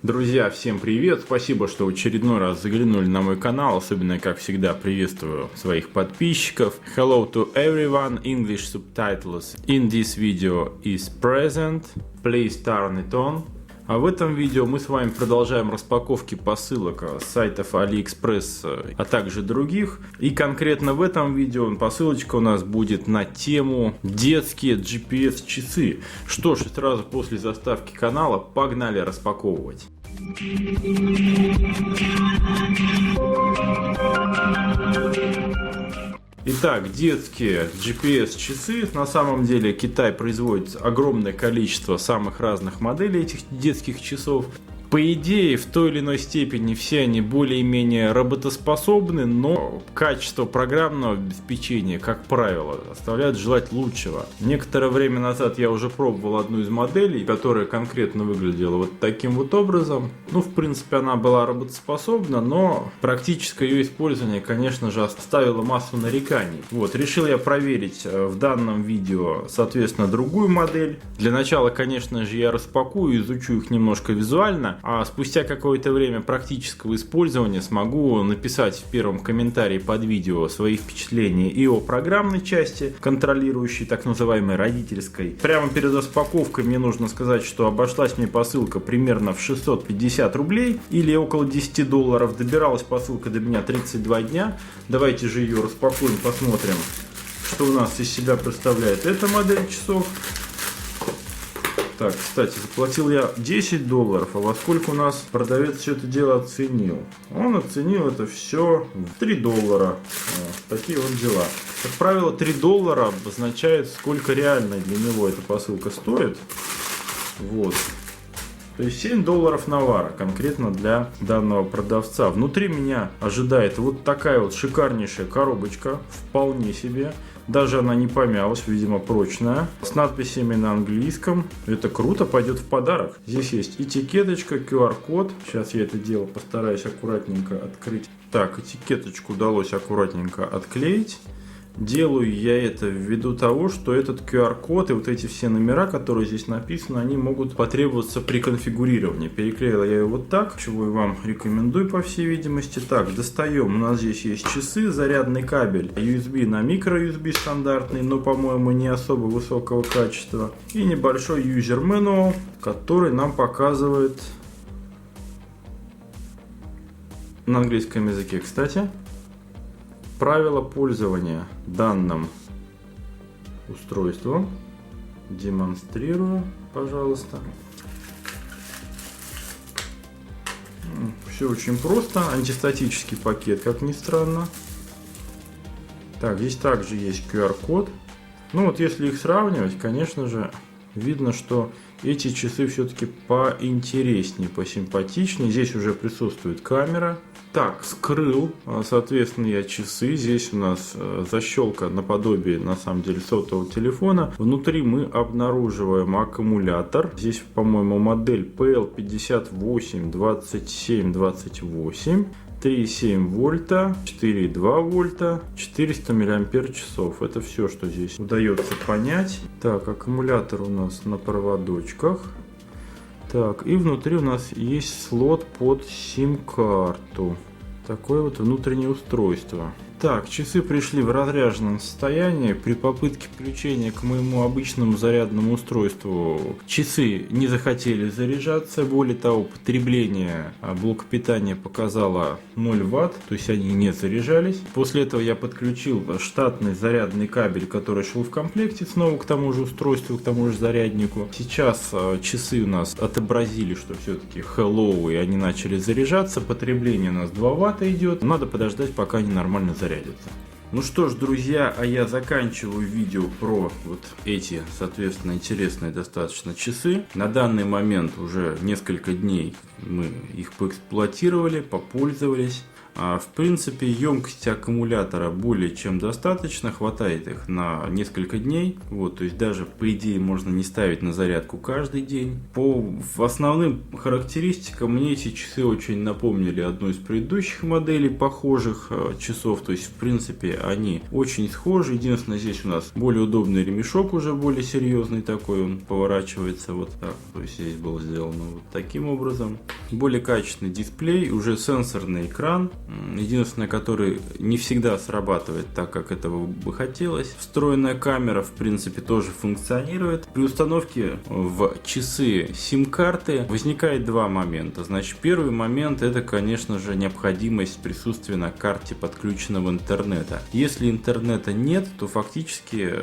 Друзья, всем привет! Спасибо, что в очередной раз заглянули на мой канал. Особенно, как всегда, приветствую своих подписчиков. Hello to everyone. English subtitles in this video is present. Please turn it on. А в этом видео мы с вами продолжаем распаковки посылок с сайтов AliExpress, а также других. И конкретно в этом видео посылочка у нас будет на тему детские GPS часы. Что ж, сразу после заставки канала погнали распаковывать. Итак, детские GPS-часы. На самом деле Китай производит огромное количество самых разных моделей этих детских часов. По идее, в той или иной степени все они более-менее работоспособны, но качество программного обеспечения, как правило, оставляет желать лучшего. Некоторое время назад я уже пробовал одну из моделей, которая конкретно выглядела вот таким вот образом. Ну, в принципе, она была работоспособна, но практическое ее использование, конечно же, оставило массу нареканий. Вот, решил я проверить в данном видео, соответственно, другую модель. Для начала, конечно же, я распакую, изучу их немножко визуально. А спустя какое-то время практического использования смогу написать в первом комментарии под видео свои впечатления и о программной части, контролирующей так называемой родительской. Прямо перед распаковкой мне нужно сказать, что обошлась мне посылка примерно в 650 рублей или около 10 долларов. Добиралась посылка до меня 32 дня. Давайте же ее распакуем, посмотрим, что у нас из себя представляет эта модель часов. Так, кстати, заплатил я 10 долларов, а во сколько у нас продавец все это дело оценил? Он оценил это все в 3 доллара. Вот, такие вот дела. Как правило, 3 доллара обозначает, сколько реально для него эта посылка стоит. Вот. То есть 7 долларов навара конкретно для данного продавца. Внутри меня ожидает вот такая вот шикарнейшая коробочка. Вполне себе. Даже она не помялась, видимо, прочная. С надписями на английском. Это круто, пойдет в подарок. Здесь есть этикеточка, QR-код. Сейчас я это дело постараюсь аккуратненько открыть. Так, этикеточку удалось аккуратненько отклеить. Делаю я это ввиду того, что этот QR-код и вот эти все номера, которые здесь написаны, они могут потребоваться при конфигурировании. Переклеил я его вот так, чего и вам рекомендую, по всей видимости. Так, достаем. У нас здесь есть часы, зарядный кабель, USB на micro-USB стандартный, но, по-моему, не особо высокого качества. И небольшой user manual, который нам показывает на английском языке, кстати, правила пользования данным устройством. Демонстрирую, пожалуйста. Все очень просто. Антистатический пакет, как ни странно. Так, здесь также есть QR-код. Ну вот, если их сравнивать, конечно же, видно, что эти часы все-таки поинтереснее, посимпатичнее. Здесь уже присутствует камера. Так, скрыл, соответственно, я часы. Здесь у нас защелка наподобие, на самом деле, сотового телефона. Внутри мы обнаруживаем аккумулятор. Здесь, по-моему, модель PL582728. 3,7 вольта, 4,2 вольта, 400 мАч. Это все, что здесь удается понять. Так, аккумулятор у нас на проводочках. Так, и внутри у нас есть слот под сим-карту. Такое вот внутреннее устройство. Так, часы пришли в разряженном состоянии. При попытке включения к моему обычному зарядному устройству часы не захотели заряжаться. Более того, потребление блока питания показало 0 Вт, то есть они не заряжались. После этого я подключил штатный зарядный кабель, который шел в комплекте снова к тому же устройству, к тому же заряднику. Сейчас часы у нас отобразили, что все-таки hello, и они начали заряжаться. Потребление у нас 2 Вт идет. Надо подождать, пока они нормально зарядятся. Ну что ж, друзья, а я заканчиваю видео про вот эти, соответственно, интересные достаточно часы. На данный момент уже несколько дней мы их поэксплуатировали, попользовались. В принципе, емкость аккумулятора более чем достаточно, хватает их на несколько дней. Вот, то есть даже по идее можно не ставить на зарядку каждый день. По основным характеристикам мне эти часы очень напомнили одну из предыдущих моделей похожих часов. То есть в принципе они очень схожи. Единственное, здесь у нас более удобный ремешок, уже более серьезный такой, он поворачивается вот так. То есть здесь было сделано вот таким образом. более качественный дисплей, уже сенсорный экран, единственное, который не всегда срабатывает так, как этого бы хотелось. Встроенная камера, в принципе, тоже функционирует. При установке в часы сим-карты возникает два момента. Значит, первый момент — это, конечно же, необходимость присутствия на карте подключенного интернета. Если интернета нет, то фактически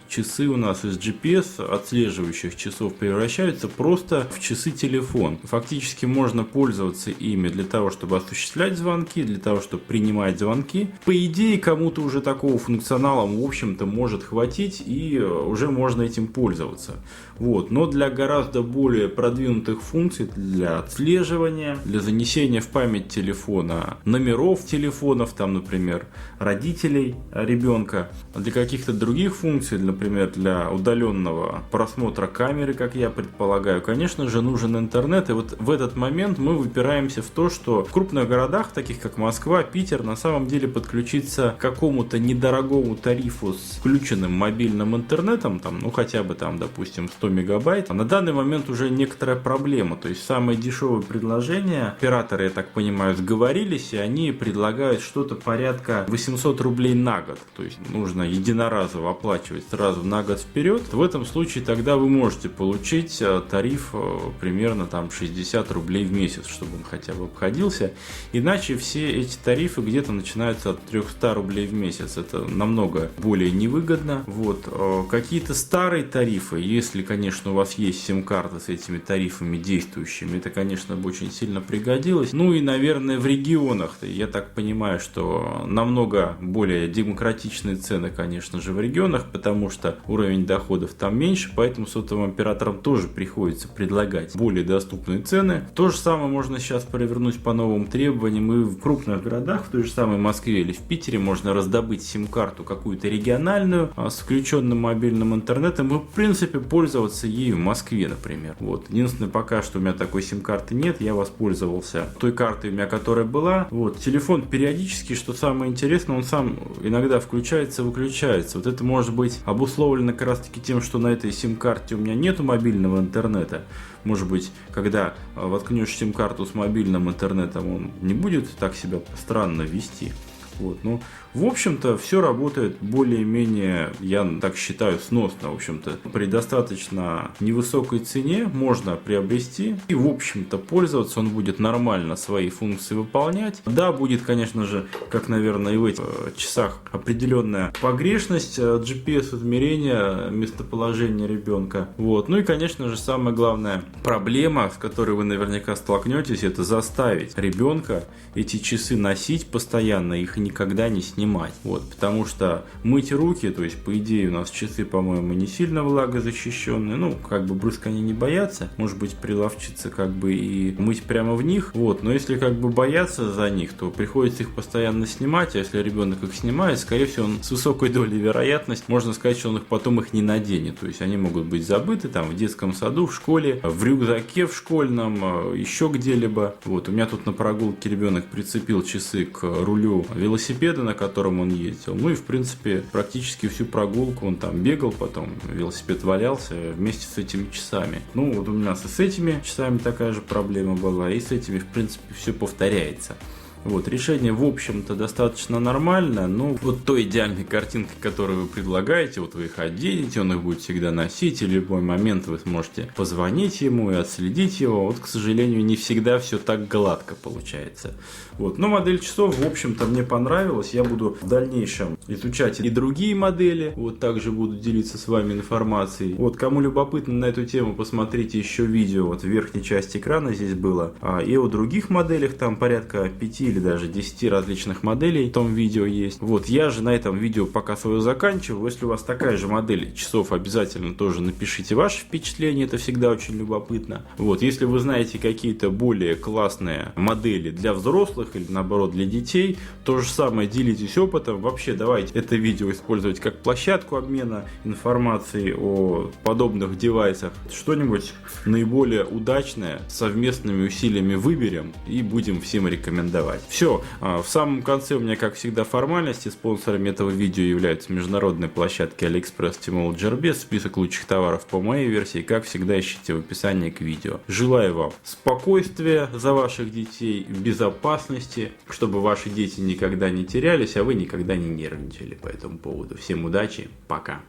часы у нас из GPS, отслеживающих часов, превращаются просто в часы телефон. Фактически можно пользоваться ими для того, чтобы осуществлять звонки, для того, чтобы принимать звонки. По идее, кому-то уже такого функционала, в общем-то, может хватить, и уже можно этим пользоваться. Вот. Но для гораздо более продвинутых функций, для отслеживания, для занесения в память телефона номеров телефонов, там, например, родителей ребенка, для каких-то других функций, например, для удаленного просмотра камеры, как я предполагаю, конечно же, нужен интернет. И вот в этот момент мы выпираемся в то, что в крупных городах, таких как Москва, Питер, на самом деле подключиться к какому-то недорогому тарифу с включенным мобильным интернетом, там, ну хотя бы там, допустим, 100 мегабайт, на данный момент уже некоторая проблема. То есть самые дешевые предложения, операторы, я так понимаю, сговорились, и они предлагают что-то порядка 800 рублей на год. То есть нужно единоразово оплачивать сразу на год вперед. В этом случае тогда вы можете получить тариф примерно там 60 рублей в месяц, чтобы он хотя бы обходился. Иначе все эти тарифы где-то начинаются от 300 рублей в месяц. Это намного более невыгодно. Вот. Какие-то старые тарифы, если, конечно, у вас есть сим-карта с этими тарифами действующими, это, конечно, бы очень сильно пригодилось. Ну и, наверное, в регионах, я так понимаю, что намного более демократичные цены, конечно же, в регионах, потому что уровень доходов там меньше, поэтому сотовым операторам тоже приходится предлагать более доступные цены. То же самое можно сейчас провернуть по новым требованиям, и в крупных городах, в той же самой Москве или в Питере, можно раздобыть сим-карту какую-то региональную с включенным мобильным интернетом и, в принципе, пользоваться ею в Москве, например. Вот. Единственное, пока что у меня такой сим-карты нет, я воспользовался той картой, у меня которая была. Вот. Телефон периодически, что самое интересное, он сам иногда включается и выключается. Вот это может быть обусловлено как раз таки тем, что на этой сим-карте у меня нету мобильного интернета. Может быть, когда воткнешь сим-карту с мобильным интернетом, он не будет так себя странно вести. Вот. Ну, в общем-то, все работает более-менее, я так считаю, сносно. В общем-то, при достаточно невысокой цене можно приобрести и, в общем-то, пользоваться. Он будет нормально свои функции выполнять. Да, будет, конечно же, как, наверное, и в этих часах, определенная погрешность GPS-измерения местоположения ребенка. Вот. Ну и, конечно же, самая главная проблема, с которой вы наверняка столкнетесь, это заставить ребенка эти часы носить постоянно, их никогда не снимать. Вот, потому что мыть руки, то есть по идее у нас часы, по-моему, не сильно влагозащищенные, ну, как бы брызг они не боятся, может быть, приловчиться как бы и мыть прямо в них, вот, но если как бы бояться за них, то приходится их постоянно снимать, а если ребенок их снимает, скорее всего, он с высокой долей вероятности, можно сказать, что он их потом их не наденет, то есть они могут быть забыты там в детском саду, в школе, в рюкзаке в школьном, еще где-либо. Вот, у меня тут на прогулке ребенок прицепил часы к рулю велосипеда, на котором он ездил. Ну и в принципе практически всю прогулку он там бегал, потом велосипед валялся вместе с этими часами. Ну вот у меня с этими часами такая же проблема была, и с этими в принципе все повторяется. Вот, решение, в общем-то, достаточно нормальное, но вот той идеальной картинкой, которую вы предлагаете, вот вы их оденете, он их будет всегда носить, и в любой момент вы сможете позвонить ему и отследить его. Вот, к сожалению, не всегда все так гладко получается. Вот, но модель часов, в общем-то, мне понравилась. Я буду в дальнейшем изучать и другие модели, вот также буду делиться с вами информацией. Вот, кому любопытно на эту тему, посмотрите еще видео, вот в верхней части экрана здесь было, и о других моделях, там порядка 5 или даже 10 различных моделей в том видео есть. Вот, я же на этом видео пока свое заканчиваю. Если у вас такая же модель часов, обязательно тоже напишите ваши впечатления, это всегда очень любопытно. Вот, если вы знаете какие-то более классные модели для взрослых или наоборот для детей, то же самое, делитесь опытом. Вообще, давайте это видео использовать как площадку обмена информацией о подобных девайсах. Что-нибудь наиболее удачное совместными усилиями выберем и будем всем рекомендовать. Все, в самом конце у меня, как всегда, формальности. Спонсорами этого видео являются международные площадки AliExpress, Tmall, Gearbest. Список лучших товаров по моей версии, как всегда, ищите в описании к видео. Желаю вам спокойствия за ваших детей, безопасности, чтобы ваши дети никогда не терялись, а вы никогда не нервничали по этому поводу. Всем удачи, пока!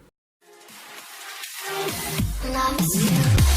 Loves you.